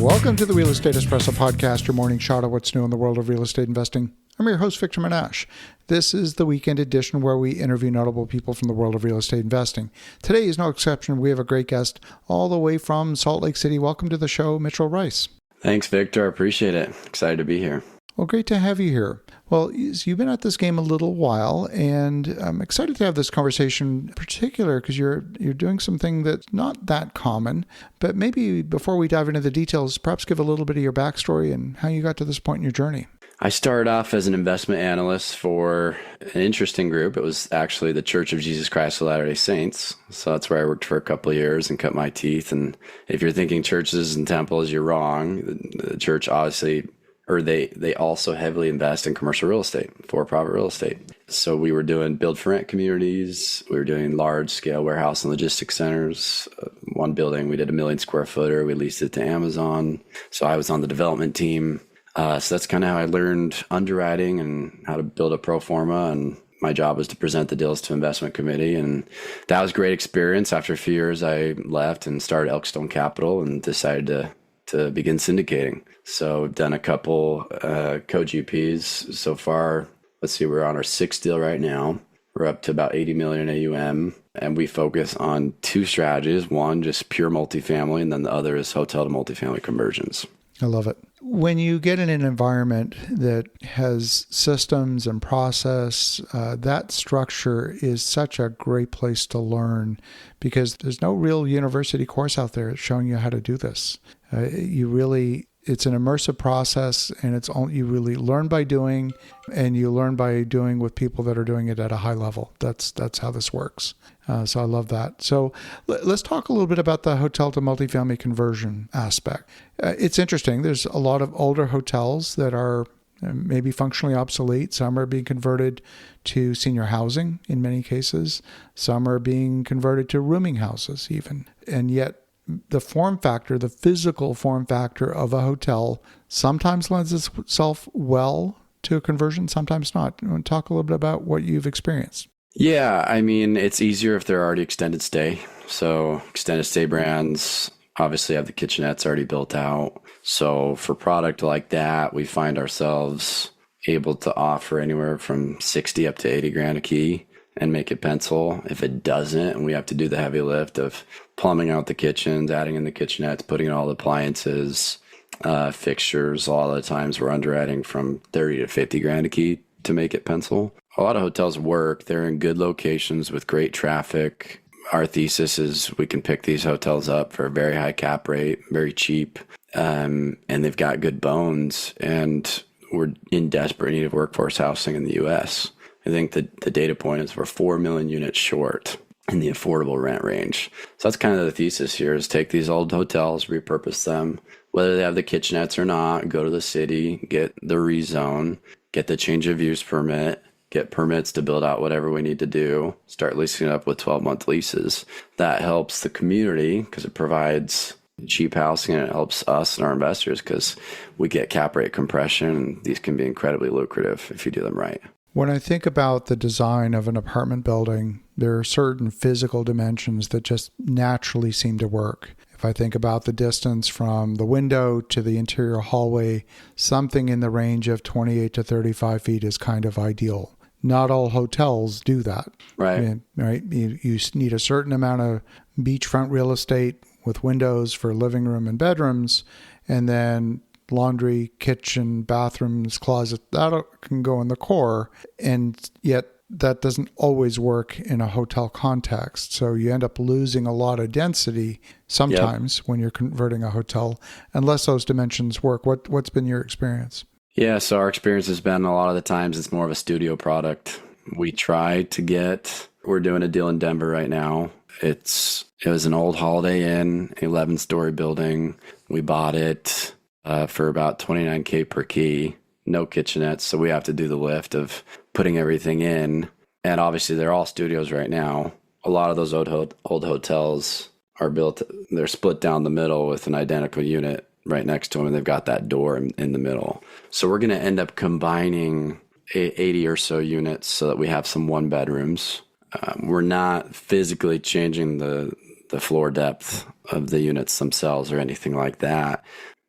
Welcome to the Real Estate Espresso Podcast, your morning shot of what's new in the world of real estate investing. I'm your host, Victor Menasce. This is the weekend edition where we interview notable people from the world of real estate investing. Today is no exception. We have a great guest all the way from Salt Lake City. Welcome to the show, Mitchell Rice. Thanks, Victor. I appreciate it. Excited to be here. Well, great to have you here. Well, you've been at this game a little while, and I'm excited to have this conversation in particular because you're doing something that's not that common. But maybe before we dive into the details, perhaps give a little bit of your backstory and how you got to this point in your journey. I started off as an investment analyst for an interesting group. It was actually the Church of Jesus Christ of Latter-day Saints. So that's where I worked for a couple of years and cut my teeth. And if you're thinking churches and temples, you're wrong. The church obviously... they also heavily invest in commercial real estate, for-profit real estate. So we were doing build-for-rent communities. We were doing large-scale warehouse and logistics centers. One building, we did 1 million square footer. We leased it to Amazon. So I was on the development team. So that's kind of how I learned underwriting and how to build a pro forma. And my job was to present the deals to investment committee. And that was a great experience. After a few years, I left and started ElkStone Capital and decided to begin syndicating. So we've done a couple co-GPs so far. Let's see, we're on our 6th deal right now. We're up to about 80 million in AUM, and we focus on 2 strategies. One, just pure multifamily, and then the other is hotel to multifamily conversions. I love it. When you get in an environment that has systems and process, that structure is such a great place to learn because there's no real university course out there showing you how to do this. It's an immersive process, and you really learn by doing, and you learn by doing with people that are doing it at a high level. That's how this works. So I love that. So let's talk a little bit about the hotel to multifamily conversion aspect. It's interesting. There's a lot of older hotels that are maybe functionally obsolete. Some are being converted to senior housing in many cases. Some are being converted to rooming houses even. And yet the form factor, the physical form factor of a hotel sometimes lends itself well to a conversion, sometimes not. You want to talk a little bit about what you've experienced? Yeah, I mean, it's easier if they're already extended stay. So extended stay brands obviously have the kitchenettes already built out. So for product like that, we find ourselves able to offer anywhere from 60 up to 80 grand a key and make it pencil. If it doesn't, and we have to do the heavy lift of plumbing out the kitchens, adding in the kitchenettes, putting in all the appliances, fixtures, a lot of the times we're underwriting from 30 to 50 grand a key to make it pencil. A lot of hotels work. They're in good locations with great traffic. Our thesis is we can pick these hotels up for a very high cap rate, very cheap, and they've got good bones, and we're in desperate need of workforce housing in the U.S. I think the data point is we're 4 million units short in the affordable rent range. So that's kind of the thesis here is take these old hotels, repurpose them, whether they have the kitchenettes or not, go to the city, get the rezone, get the change of use permit, get permits to build out whatever we need to do, start leasing it up with 12-month leases. That helps the community because it provides cheap housing, and it helps us and our investors because we get cap rate compression, and these can be incredibly lucrative if you do them right. When I think about the design of an apartment building, there are certain physical dimensions that just naturally seem to work. If I think about the distance from the window to the interior hallway, something in the range of 28 to 35 feet is kind of ideal. Not all hotels do that. Right. Right. You need a certain amount of beachfront real estate with windows for living room and bedrooms, and then laundry, kitchen, bathrooms, closet, that can go in the core. And yet that doesn't always work in a hotel context. So you end up losing a lot of density sometimes when you're converting a hotel, unless those dimensions work. What's been your experience? Yeah, so our experience has been a lot of the times it's more of a studio product. We're doing a deal in Denver right now. It was an old Holiday Inn, 11-story building. We bought it for about $29K per key, no kitchenettes. So we have to do the lift of putting everything in. And obviously they're all studios right now. A lot of those old hotels are built, they're split down the middle with an identical unit right next to them, and they've got that door in the middle. So we're going to end up combining 80 or so units so that we have some 1-bedrooms. We're not physically changing the floor depth of the units themselves or anything like that.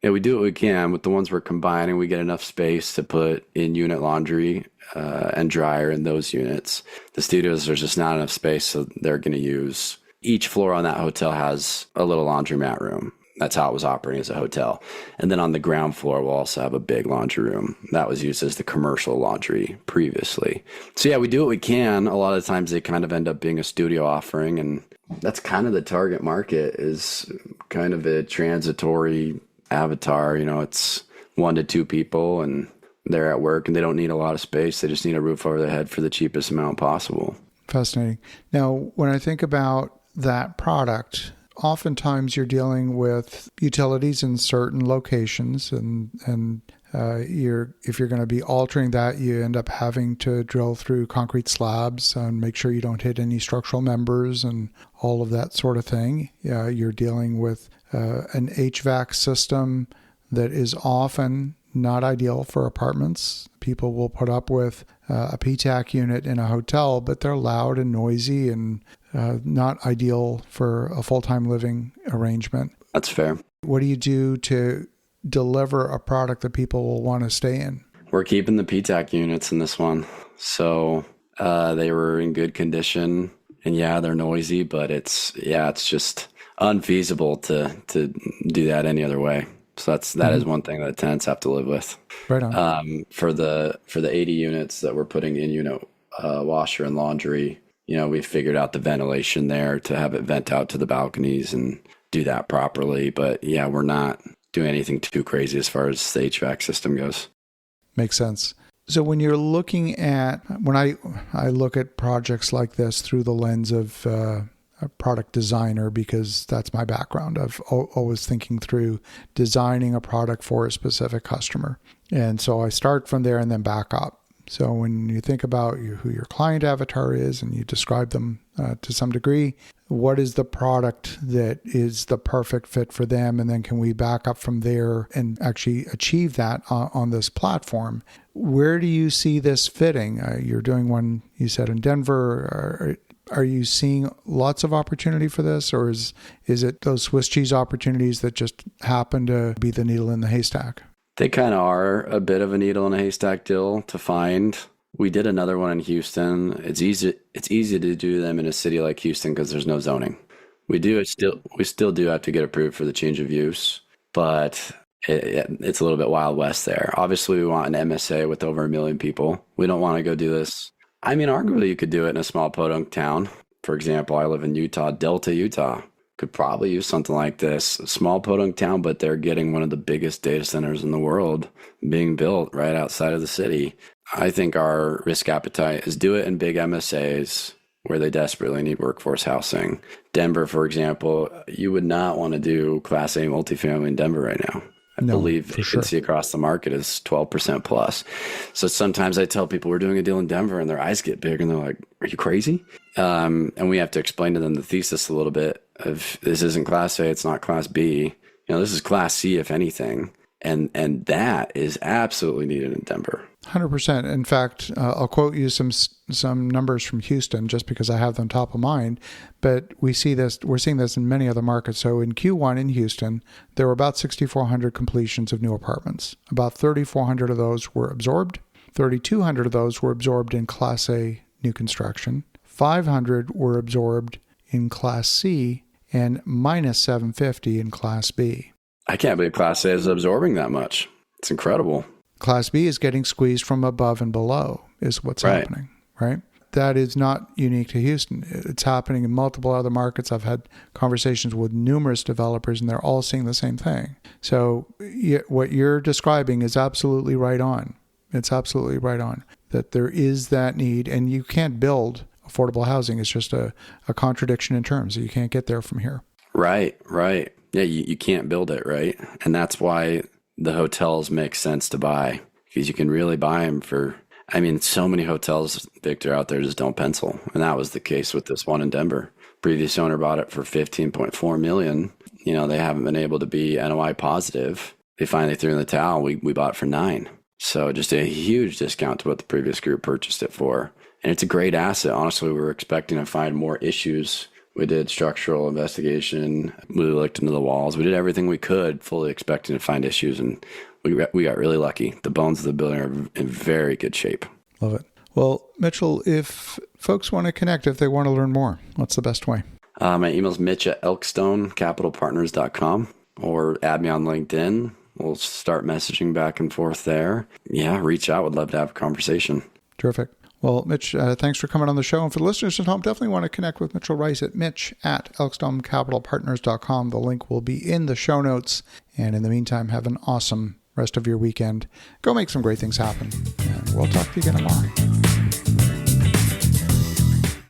Yeah, we do what we can with the ones we're combining. We get enough space to put in-unit laundry and dryer in those units. The studios, there's just not enough space, so they're going to use each floor on that hotel has a little laundromat room. That's how it was operating as a hotel. And then on the ground floor, we'll also have a big laundry room. That was used as the commercial laundry previously. So yeah, we do what we can. A lot of times they kind of end up being a studio offering, and that's kind of the target market, is kind of a transitory avatar. It's 1 to 2 people and they're at work and they don't need a lot of space. They just need a roof over their head for the cheapest amount possible. Fascinating. Now, when I think about that product, oftentimes you're dealing with utilities in certain locations, and if you're going to be altering that, you end up having to drill through concrete slabs and make sure you don't hit any structural members and all of that sort of thing. You're dealing with an HVAC system that is often not ideal for apartments. People will put up with a PTAC unit in a hotel, but they're loud and noisy and not ideal for a full-time living arrangement. That's fair. What do you do to deliver a product that people will want to stay in? We're keeping the PTAC units in this one. So they were in good condition, and yeah, they're noisy, but it's just unfeasible to do that any other way. So that is one thing that tenants have to live with. Right on. For the 80 units that we're putting in unit washer and laundry, we figured out the ventilation there to have it vent out to the balconies and do that properly. But yeah, we're not doing anything too crazy as far as the HVAC system goes. Makes sense. So when you're looking at, when I look at projects like this through the lens of a product designer, because that's my background, I've always thinking through designing a product for a specific customer. And so I start from there and then back up. So when you think about who your client avatar is and you describe them to some degree, what is the product that is the perfect fit for them? And then can we back up from there and actually achieve that on this platform? Where do you see this fitting? You're doing one, you said, in Denver. Are you seeing lots of opportunity for this, or is it those Swiss cheese opportunities that just happen to be the needle in the haystack? They kind of are a bit of a needle in a haystack deal to find. We did another one in Houston. It's easy to do them in a city like Houston because there's no zoning. We still do have to get approved for the change of use, but it's a little bit Wild West there. Obviously, we want an MSA with over 1 million people. We don't want to go do this. I mean, arguably, you could do it in a small podunk town. For example, I live in Utah, Delta, Utah. Could probably use something like this. A small podunk town, but they're getting one of the biggest data centers in the world being built right outside of the city. I think our risk appetite is do it in big MSAs where they desperately need workforce housing. Denver, for example, you would not want to do Class A multifamily in Denver right now. I believe vacancy across the market is 12% plus. So sometimes I tell people we're doing a deal in Denver and their eyes get big and they're like, are you crazy? And we have to explain to them the thesis a little bit of this isn't Class A, it's not Class B. This is Class C, if anything. And that is absolutely needed in Denver. 100%. In fact, I'll quote you some numbers from Houston just because I have them top of mind. But we're seeing this in many other markets. So in Q1 in Houston, there were about 6,400 completions of new apartments. About 3,400 of those were absorbed. 3,200 of those were absorbed in Class A new construction. 500 were absorbed in Class C, and minus 750 in Class B. I can't believe Class A is absorbing that much. It's incredible. Class B is getting squeezed from above and below is what's happening, right? That is not unique to Houston. It's happening in multiple other markets. I've had conversations with numerous developers, and they're all seeing the same thing. So what you're describing is absolutely right on. It's absolutely right on, that there is that need, and you can't build affordable housing. It's just a contradiction in terms. You can't get there from here. Right. Yeah, you can't build it, right? And that's why the hotels make sense to buy, because you can really buy them for, so many hotels, Victor, out there just don't pencil. And that was the case with this one in Denver. Previous owner bought it for $15.4 million. They haven't been able to be NOI positive. They finally threw in the towel. We bought it for $9 million. So just a huge discount to what the previous group purchased it for. And it's a great asset. Honestly, we were expecting to find more issues We did structural investigation. We looked into the walls. We did everything we could, fully expecting to find issues, and we got really lucky. The bones of the building are in very good shape. Love it. Well, Mitchell, if folks want to connect, if they want to learn more, what's the best way? My email's mitch@ElkStoneCapitalPartners.com, or add me on LinkedIn. We'll start messaging back and forth there. Yeah, reach out. Would love to have a conversation. Terrific. Well, Mitch, thanks for coming on the show. And for the listeners at home, definitely want to connect with Mitchell Rice at mitch@ElkStoneCapitalPartners.com. The link will be in the show notes. And in the meantime, have an awesome rest of your weekend. Go make some great things happen. And we'll talk to you again tomorrow.